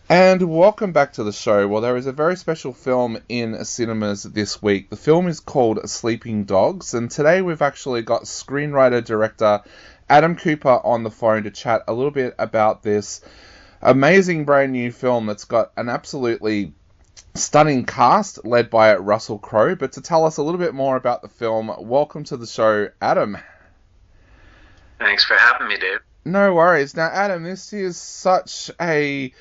And welcome back to the show. Well, there is a very special film in cinemas this week. The film is called Sleeping Dogs, and today we've actually got screenwriter-director Adam Cooper on the phone to chat a little bit about this amazing brand new film that's got an absolutely stunning cast led by Russell Crowe. But to tell us a little bit more about the film, welcome to the show, Adam. Thanks for having me, Dave. No worries. Now, Adam, this is such a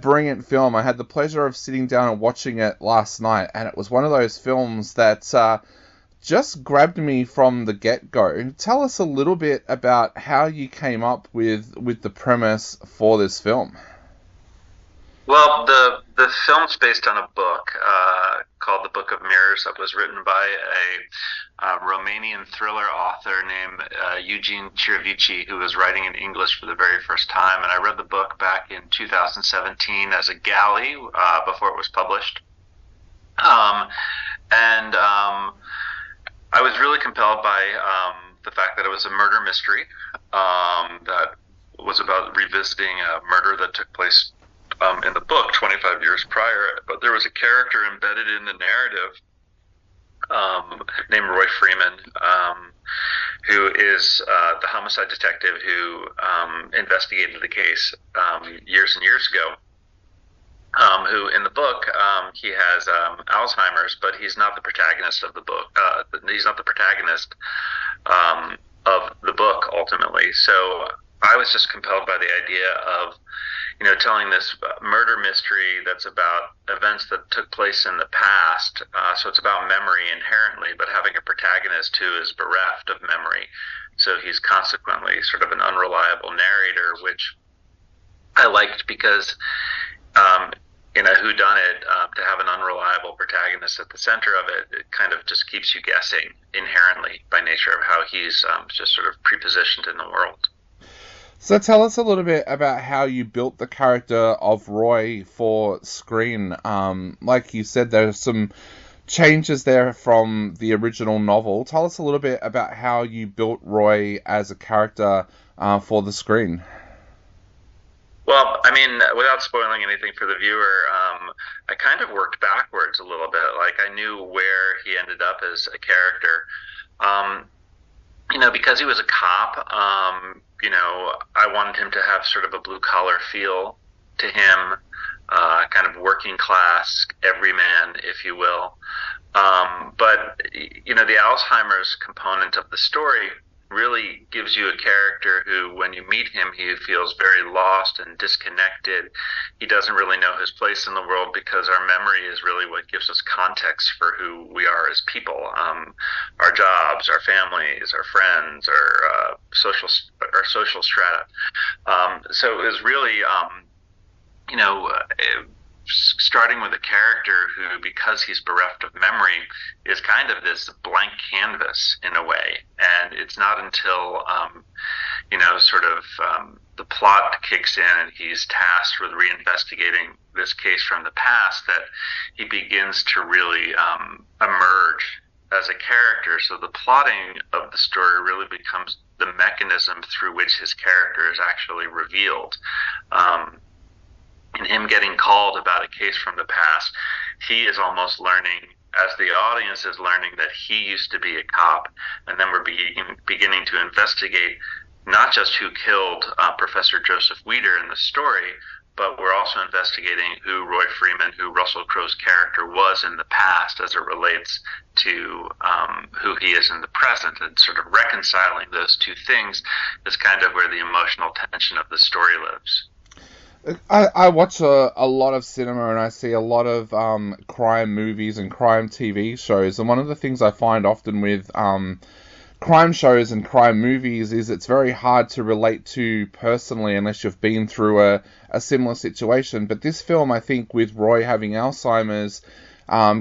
brilliant film. I had the pleasure of sitting down and watching it last night, and it was one of those films that just grabbed me from the get-go. Tell us a little bit about how you came up with the premise for this film. Well, the film's based on a book called The Book of Mirrors that was written by a Romanian thriller author named Eugene Chirivici, who was writing in English for the very first time. And I read the book back in 2017 as a galley before it was published. And I was really compelled by the fact that it was a murder mystery that was about revisiting a murder that took place in the book 25 years prior, but there was a character embedded in the narrative named Roy Freeman, who is the homicide detective who investigated the case years and years ago. Who in the book he has Alzheimer's, but he's not the protagonist of the book. He's not the protagonist of the book ultimately. So I was just compelled by the idea of telling this murder mystery that's about events that took place in the past. So it's about memory inherently, but having a protagonist who is bereft of memory. So he's consequently sort of an unreliable narrator, which I liked because in a whodunit, to have an unreliable protagonist at the center of it, it kind of just keeps you guessing inherently by nature of how he's just sort of prepositioned in the world. So tell us a little bit about how you built the character of Roy for screen. Like you said, there's some changes there from the original novel. Tell us a little bit about how you built Roy as a character for the screen. Well, I mean, without spoiling anything for the viewer, I kind of worked backwards a little bit. Like I knew where he ended up as a character. Because he was a cop, I wanted him to have sort of a blue collar feel to him, kind of working class, everyman, if you will. But the Alzheimer's component of the story really gives you a character who, when you meet him, he feels very lost and disconnected. He doesn't really know his place in the world because our memory is really what gives us context for who we are as people. Our jobs, our families, our friends, our social strata. So it was really, starting with a character who, because he's bereft of memory, is kind of this blank canvas in a way. And it's not until, the plot kicks in and he's tasked with reinvestigating this case from the past that he begins to really emerge as a character. So the plotting of the story really becomes the mechanism through which his character is actually revealed. And him getting called about a case from the past, he is almost learning, as the audience is learning, that he used to be a cop, and then we're beginning to investigate not just who killed Professor Joseph Weider in the story, but we're also investigating who Roy Freeman, who Russell Crowe's character was in the past as it relates to who he is in the present, and sort of reconciling those two things is kind of where the emotional tension of the story lives. I watch a lot of cinema and I see a lot of crime movies and crime TV shows, and one of the things I find often with crime shows and crime movies is it's very hard to relate to personally unless you've been through a similar situation. But this film, I think, with Roy having Alzheimer's,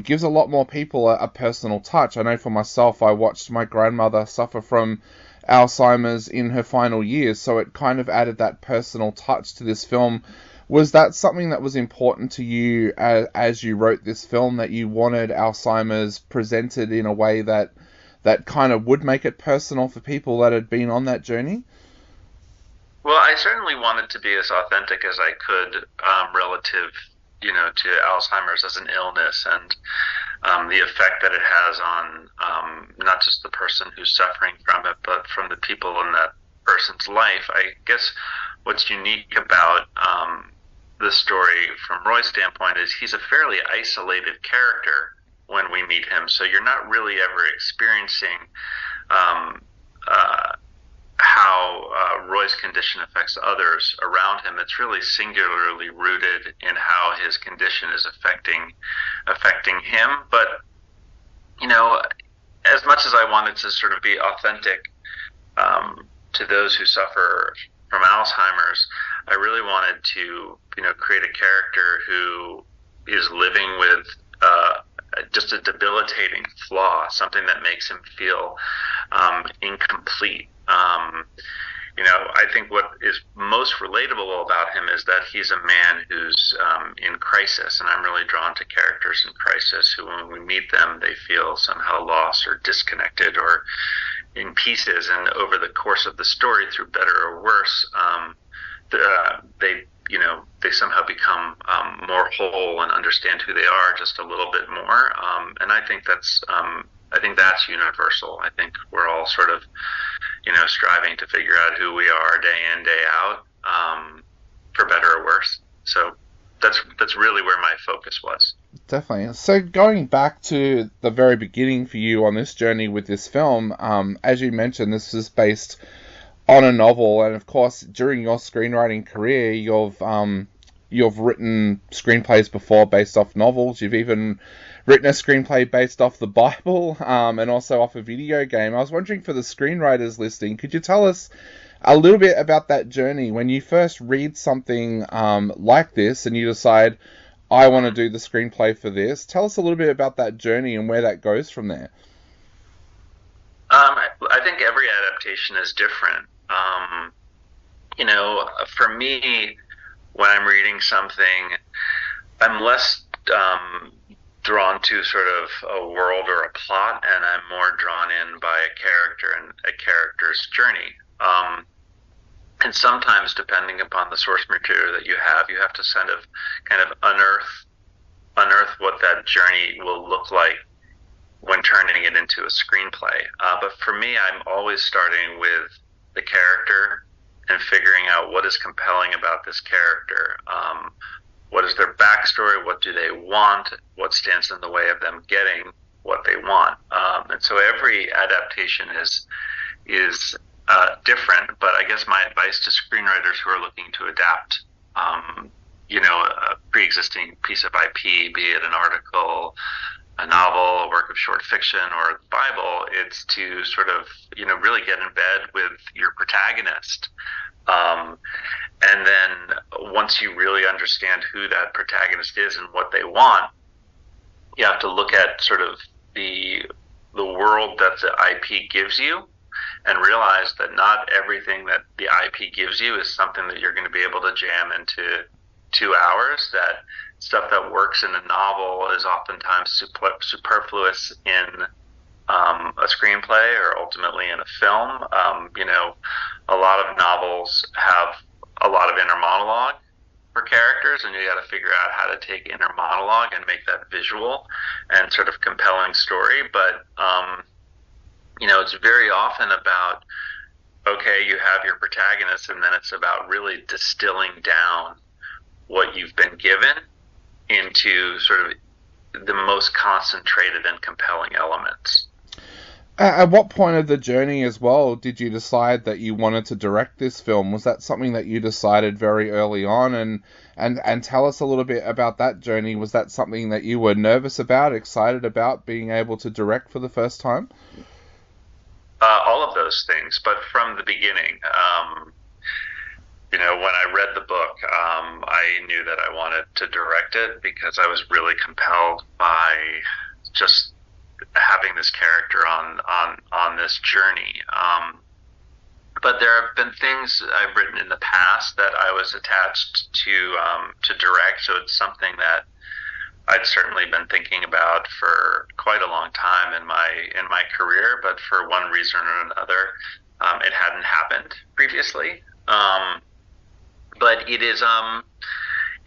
gives a lot more people a personal touch. I know for myself, I watched my grandmother suffer from Alzheimer's in her final years, so it kind of added that personal touch to this film. Was that something that was important to you as you wrote this film, that you wanted Alzheimer's presented in a way that kind of would make it personal for people that had been on that journey? Well, Well, I certainly wanted to be as authentic as I could, relative, to Alzheimer's as an illness and the effect that it has on not just the person who's suffering from it, but from the people in that person's life. I guess what's unique about the story from Roy's standpoint is he's a fairly isolated character when we meet him, so you're not really ever experiencing um, how Roy's condition affects others around him. It's really singularly rooted in how his condition is affecting him. But as much as I wanted to sort of be authentic to those who suffer from Alzheimer's, I really wanted to create a character who is living with just a debilitating flaw, something that makes him feel incomplete. I think what is most relatable about him is that he's a man who's in crisis, and I'm really drawn to characters in crisis who, when we meet them, they feel somehow lost or disconnected or in pieces, and over the course of the story, through better or worse, they somehow become more whole and understand who they are just a little bit more. And I think that's universal. I think we're all sort of striving to figure out who we are day in, day out, for better or worse. So that's really where my focus was. Definitely. So going back to the very beginning for you on this journey with this film, as you mentioned, this is based on a novel, and of course, during your screenwriting career, you've written screenplays before based off novels. You've even written a screenplay based off the Bible, and also off a video game. I was wondering, for the screenwriters listening, could you tell us a little bit about that journey when you first read something like this and you decide, I want to do the screenplay for this? Tell us a little bit about that journey and where that goes from there. I think every adaptation is different. For me, when I'm reading something, I'm less drawn to sort of a world or a plot, and I'm more drawn in by a character and a character's journey. And sometimes, depending upon the source material that you have to kind of unearth what that journey will look like when turning it into a screenplay. But for me, I'm always starting with the character and figuring out what is compelling about this character. What is their backstory? What do they want? What stands in the way of them getting what they want? And so every adaptation is different. But I guess my advice to screenwriters who are looking to adapt, a pre-existing piece of IP, be it an article, a novel, a work of short fiction, or the Bible, it's to sort of, really get in bed with your protagonist. And then once you really understand who that protagonist is and what they want, you have to look at sort of the world that the IP gives you, and realize that not everything that the IP gives you is something that you're going to be able to jam into 2 hours. That stuff that works in a novel is oftentimes superfluous in a screenplay, or ultimately in a film. A lot of novels have a lot of inner monologue for characters, and you got to figure out how to take inner monologue and make that visual and sort of compelling story. But it's very often about, okay, you have your protagonist, and then it's about really distilling down what you've been given into sort of the most concentrated and compelling elements. At what point of the journey as well did you decide that you wanted to direct this film? Was that something that you decided very early on? And tell us a little bit about that journey. Was that something that you were nervous about, excited about being able to direct for the first time? All of those things, but from the beginning. When I read the book, I knew that I wanted to direct it because I was really compelled by just having this character on this journey. But there have been things I've written in the past that I was attached to direct, so it's something that I'd certainly been thinking about for quite a long time in my career, but for one reason or another, it hadn't happened previously. But it is,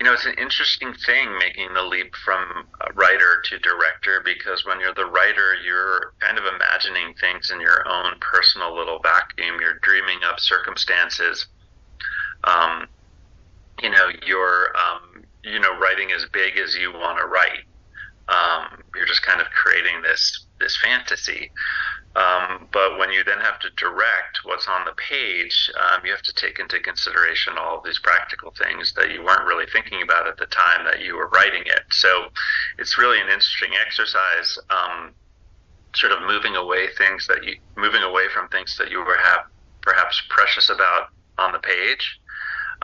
it's an interesting thing making the leap from writer to director, because when you're the writer, you're kind of imagining things in your own personal little vacuum. You're dreaming up circumstances. Um, you're, writing as big as you want to write. You're just kind of creating this fantasy. But when you then have to direct what's on the page, you have to take into consideration all of these practical things that you weren't really thinking about at the time that you were writing it. So it's really an interesting exercise, sort of moving away from things that you were perhaps precious about on the page,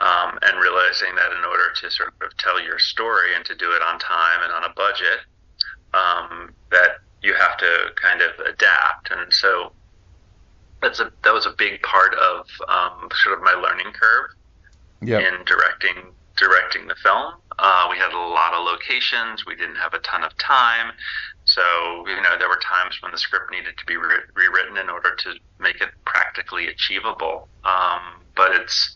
and realizing that in order to sort of tell your story and to do it on time and on a budget, that you have to kind of adapt. And so that was a big part of sort of my learning curve. Yep. In directing the film. We had a lot of locations. We didn't have a ton of time. So, there were times when the script needed to be rewritten in order to make it practically achievable. But it's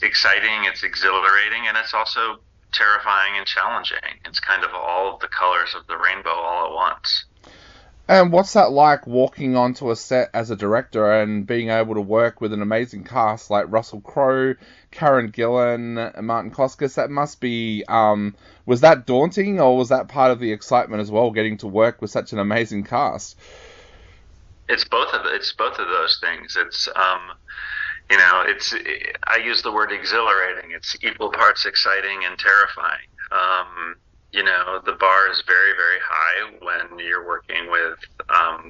exciting, it's exhilarating, and it's also terrifying and challenging. It's kind of all of the colors of the rainbow all at once. And what's that like, walking onto a set as a director and being able to work with an amazing cast like Russell Crowe, Karen Gillan, Martin Koskis? That must be, was that daunting, or was that part of the excitement as well, getting to work with such an amazing cast? It's both of those things. It's, I use the word exhilarating. It's equal parts exciting and terrifying. The bar is very, very high when you're working with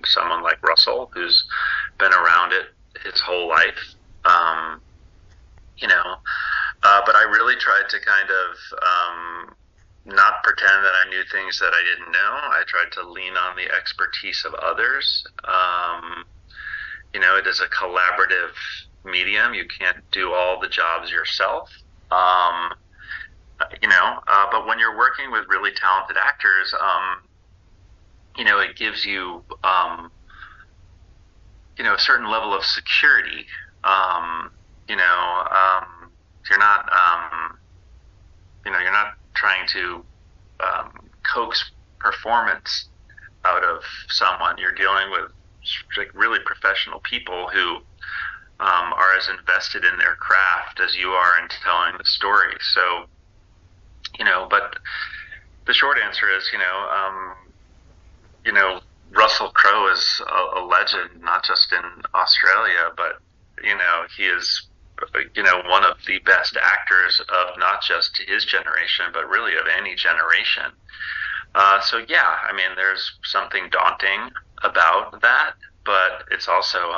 someone like Russell, who's been around it his whole life. But I really tried to kind of not pretend that I knew things that I didn't know. I tried to lean on the expertise of others. It is a collaborative medium. You can't do all the jobs yourself. But when you're working with really talented actors, it gives you, a certain level of security. You're not trying to coax performance out of someone. You're dealing with like really professional people who are as invested in their craft as you are in telling the story. So, but the short answer is, Russell Crowe is a legend, not just in Australia, but, he is, one of the best actors of not just his generation, but really of any generation. So yeah, there's something daunting about that, but it's also,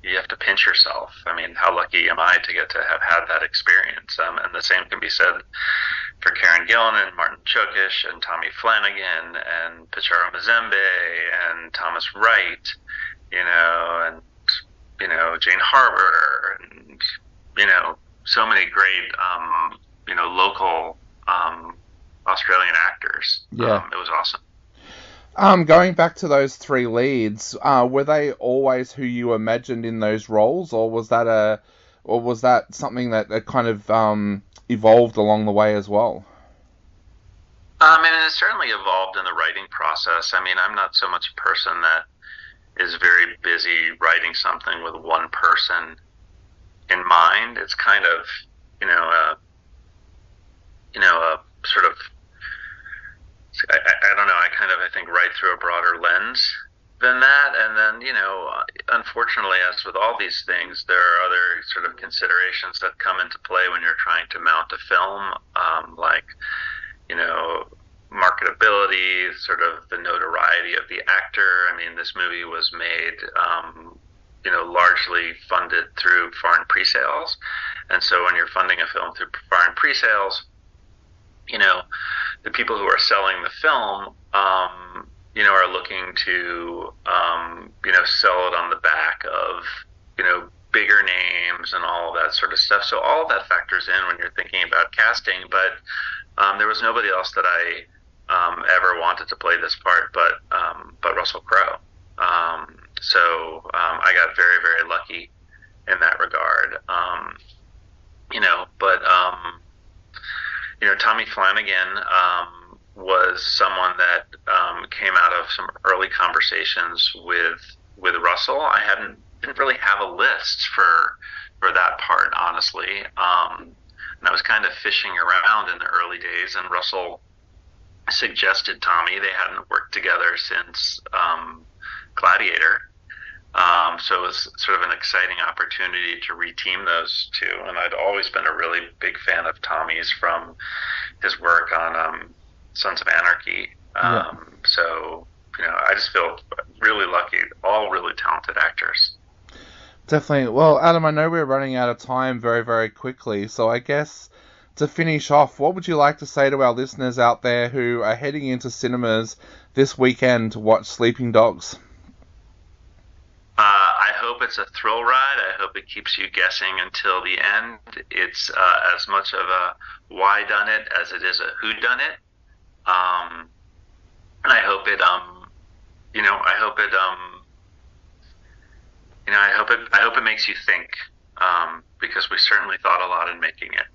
you have to pinch yourself. How lucky am I to get to have had that experience? And the same can be said for Karen Gillan and Martin Chokish and Tommy Flanagan and Picharo Mazembe and Thomas Wright, and, Jane Harbour and, so many great, local Australian actors. Yeah. It was awesome. Going back to those three leads, were they always who you imagined in those roles, or was that something that kind of evolved along the way as well? It certainly evolved in the writing process. I'm not so much a person that is very busy writing something with one person in mind. It's kind of, a sort of, I don't know, I think write through a broader lens than that. And then, unfortunately, as with all these things, there are other sort of considerations that come into play when you're trying to mount a film, like, marketability, sort of the notoriety of the actor. This movie was made, largely funded through foreign pre-sales. And so when you're funding a film through foreign pre-sales, the people who are selling the film, are looking to, sell it on the back of, bigger names and all of that sort of stuff. So all of that factors in when you're thinking about casting. But there was nobody else that I ever wanted to play this part, but Russell Crowe. So I got very, very lucky in that regard. Tommy Flanagan was someone that came out of some early conversations with Russell. Didn't really have a list for that part, honestly. And I was kind of fishing around in the early days, and Russell suggested Tommy. They hadn't worked together since Gladiator. So it was sort of an exciting opportunity to reteam those two. And I'd always been a really big fan of Tommy's from his work on Sons of Anarchy. So, I just feel really lucky. All really talented actors. Definitely. Well, Adam, I know we're running out of time very, very quickly. So I guess to finish off, what would you like to say to our listeners out there who are heading into cinemas this weekend to watch Sleeping Dogs? I hope it's a thrill ride. I hope it keeps you guessing until the end. It's as much of a why done it as it is a who done it. And I hope it, I hope it makes you think, because we certainly thought a lot in making it.